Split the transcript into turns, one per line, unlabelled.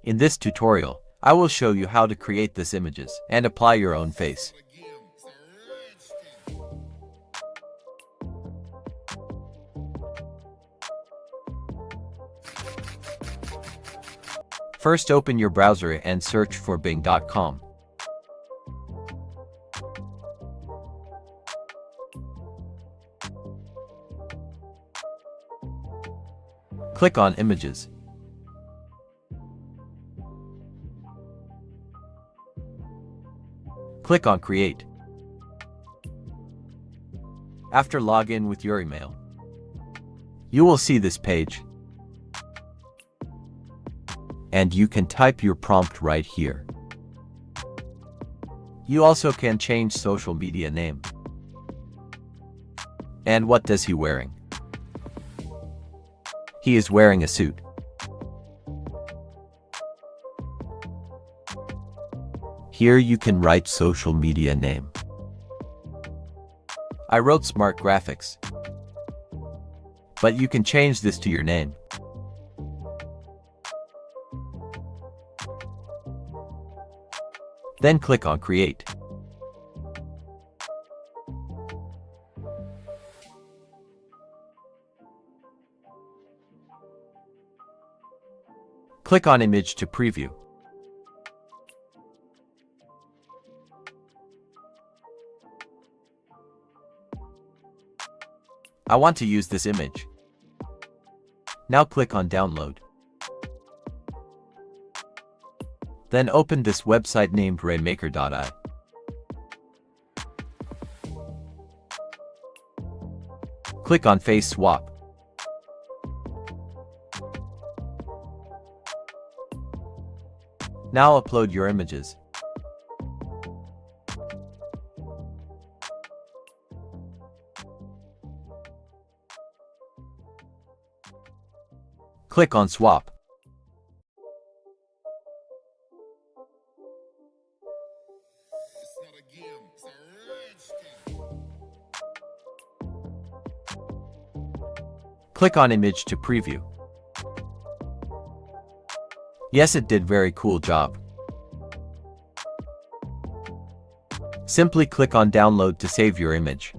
In this tutorial, I will show you how to create these images and apply your own face. First, open your browser and search for Bing.com. Click on Images. Click on Create. After log in with your email, you will see this page. And you can type your prompt right here. You also can change social media name. And what does he wearing? He is wearing a suit. Here you can write social media name. I wrote Smart Graphics. But you can change this to your name. Then click on Create. Click on Image to preview. I want to use this image. Now click on Download. Then open this website named Raymaker.ai. Click on Face Swap. Now upload your images. Click on Swap. Click on Image to preview. Yes, it did very cool job. Simply click on Download to save your image.